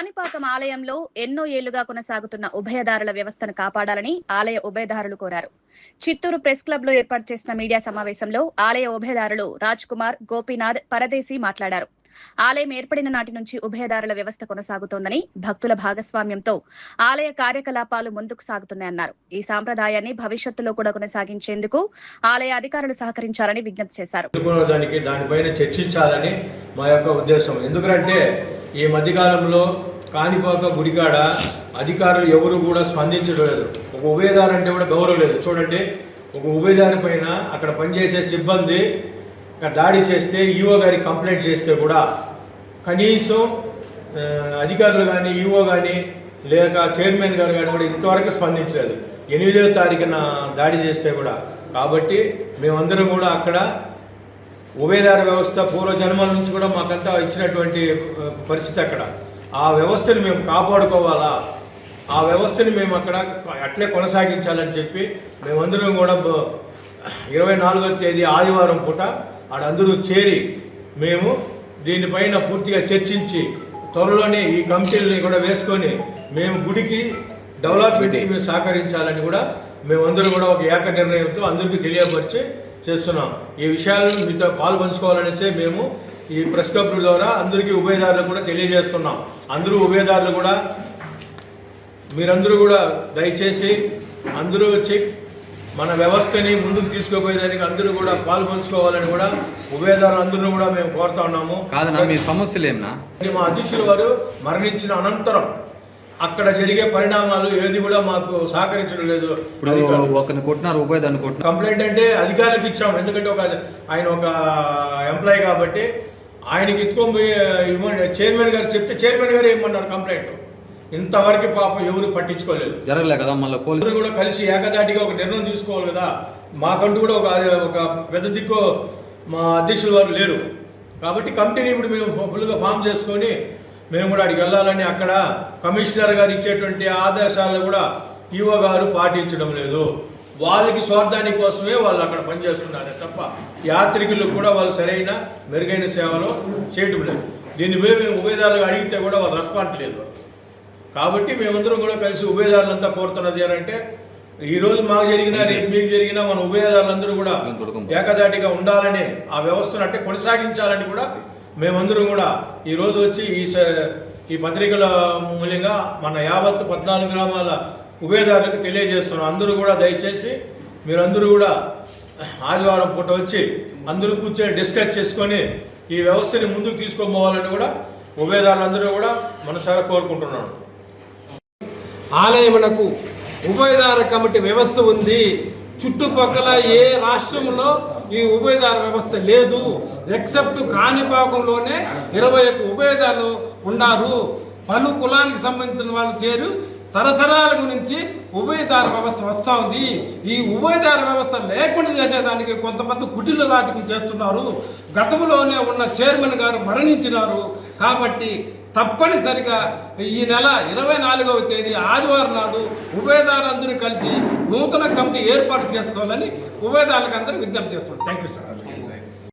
కాణిపాకం ఆలయంలో ఎన్నో ఏళ్లుగా కొనసాగుతున్న ఉభయదారుల వ్యవస్థను కాపాడాలని ఆలయ ఉభయదారులు కోరారు. చిత్తూరు ప్రెస్ క్లబ్ లో ఏర్పాటు చేసిన మీడియా సమావేశంలో ఆలయ ఉభయదారులు రాజ్ కుమార్, గోపీనాథ్, పరదేశి మాట్లాడారు. ఆలయం ఏర్పడిన నాటి నుంచి ఉభయదారుల వ్యవస్థ కొనసాగుతోందని, భక్తుల భాగస్వామ్యంతో ఆలయ కార్యకలాపాలు ముందుకు సాగుతున్నాయన్నారు. ఈ సాంప్రదాయాన్ని భవిష్యత్తులో కూడా కొనసాగించేందుకు ఆలయ అధికారులు సహకరించాలని విజ్ఞప్తి చేశారు. దానిపైన చర్చించాలని మా యొక్క ఉద్దేశం. ఎందుకంటే ఈ మధ్యకాలంలో కాణిపాక గుడికాడ అధికారులు ఎవరు కూడా స్పందించడం లేదు. ఒక ఉభయదారు అంటే కూడా గౌరవం లేదు. చూడండి, ఒక ఉభయదారి పైన అక్కడ పనిచేసే సిబ్బంది దాడి చేస్తే ఈఓ గారికి కంప్లైంట్ చేస్తే కూడా కనీసం అధికారులు కానీ ఈఓ కానీ లేక చైర్మన్ గారు కానీ కూడా ఇంతవరకు స్పందించలేదు. 8వ తారీఖున దాడి చేస్తే కూడా. కాబట్టి మేమందరం కూడా అక్కడ ఉభయదార వ్యవస్థ పూర్వజన్మల నుంచి కూడా మాకంతా ఇచ్చినటువంటి పరిస్థితి. అక్కడ ఆ వ్యవస్థని మేము కాపాడుకోవాలా, ఆ వ్యవస్థని మేము అక్కడ అట్లే కొనసాగించాలని చెప్పి మేమందరం కూడా 24వ తేదీ ఆదివారం పూట ఆడందరూ చేరి మేము దీనిపైన పూర్తిగా చర్చించి త్వరలోనే ఈ కమిటీలని కూడా వేసుకొని మేము గుడికి డెవలప్మెంట్కి మేము సహకరించాలని కూడా మేమందరూ కూడా ఒక ఏక నిర్ణయంతో అందరికీ తెలియపరిచి చేస్తున్నాం. ఈ విషయాలను మీతో పాల్పంచుకోవాలనేసే మేము ఈ ప్రెస్ క్లబ్ ద్వారా అందరికీ ఉభయదారులకు కూడా తెలియజేస్తున్నాం. అందరూ ఉభయదారులు కూడా మీరందరూ కూడా దయచేసి అందరూ వచ్చి మన వ్యవస్థని ముందుకు తీసుకుపోయేదానికి అందరూ కూడా పాల్పంచుకోవాలని కూడా ఉభయదారులు అందరూ కూడా మేము కోరుతా ఉన్నాము. మీ సమస్యలు ఏమన్నా? మా అధ్యక్షుల వారు మరణించిన అనంతరం అక్కడ జరిగే పరిణామాలు ఏది కూడా మాకు సహకరించడం లేదు. కంప్లైంట్ అంటే అధికారులకు ఇచ్చాము. ఎందుకంటే ఆయన ఒక ఎంప్లాయీ కాబట్టి ఆయనకి ఎత్తుకొని పోయి ఇవ్వండి చైర్మన్ గారు చెప్తే చైర్మన్ గారు ఏమన్నారు కంప్లైంట్. ఇంతవరకు పాపం ఎవరు పట్టించుకోలేదు. జరగలే కదా. మళ్ళీ పోలీసులు కూడా కలిసి ఏకదాటిగా ఒక నిర్ణయం తీసుకోవాలి కదా. మాకంటూ కూడా ఒక పెద్ద దిక్కు మా అధ్యక్షుల వారు లేరు. కాబట్టి కమిటీని ఇప్పుడు మేము ఫుల్గా ఫామ్ చేసుకొని మేము కూడా అక్కడికి వెళ్ళాలని అక్కడ కమిషనర్ గారు ఇచ్చేటువంటి ఆదేశాలను కూడా ఈఓ గారు పాటించడం లేదు. వాళ్ళకి స్వార్థాని కోసమే వాళ్ళు అక్కడ పనిచేస్తున్నారు తప్ప యాత్రికులకు కూడా వాళ్ళు సరైన మెరుగైన సేవలు చేయటం లేదు. దీన్ని మేము ఉభయదారులుగా అడిగితే కూడా వాళ్ళు రెస్పాన్స్ లేదు. కాబట్టి మేమందరం కూడా కలిసి ఉభయదారులంతా కోరుతున్నది అంటే ఈరోజు మాకు జరిగినా రేపు మీకు జరిగినా మన ఉభయదారులందరూ కూడా ఏకదాటిగా ఉండాలని, ఆ వ్యవస్థను అంటే కొనసాగించాలని కూడా మేమందరం కూడా ఈరోజు వచ్చి ఈ పత్రికల మూల్యంగా మన యావత్ 14 గ్రామాల ఉభయదారులకు తెలియజేస్తున్నాం. అందరూ కూడా దయచేసి మీరందరూ కూడా ఆదివారం పూట వచ్చి అందరూ కూర్చొని డిస్కస్ చేసుకొని ఈ వ్యవస్థని ముందుకు తీసుకుపోవాలని కూడా ఉభయదారులందరూ కూడా మనసారా కోరుకుంటున్నాను. ఆలయమునకు ఉభయదార కమిటీ వ్యవస్థ ఉంది. చుట్టుపక్కల ఏ రాష్ట్రంలో ఈ ఉభయదార వ్యవస్థ లేదు. ఎక్సెప్ట్ కాణిపాకంలోనే 21 ఉభయదారులు ఉన్నారు. పలు కులానికి సంబంధించిన వాళ్ళు చేరు తరతరాల గురించి ఉభయదార వ్యవస్థ వస్తూ ఉంది. ఈ ఉభయదార వ్యవస్థ లేకుండా చేసేదానికి కొంతమంది కుటిల రాజకీయం చేస్తున్నారు. గతంలోనే ఉన్న చైర్మన్ గారు మరణించినారు. కాబట్టి తప్పనిసరిగా ఈ నెల 24వ తేదీ ఆదివారం నాడు ఉభయదారులందరూ కలిసి నూతన కమిటీ ఏర్పాటు చేసుకోవాలని ఉభయదారులకు అందరూ విజ్ఞప్తి చేస్తున్నాం. Thank you sir.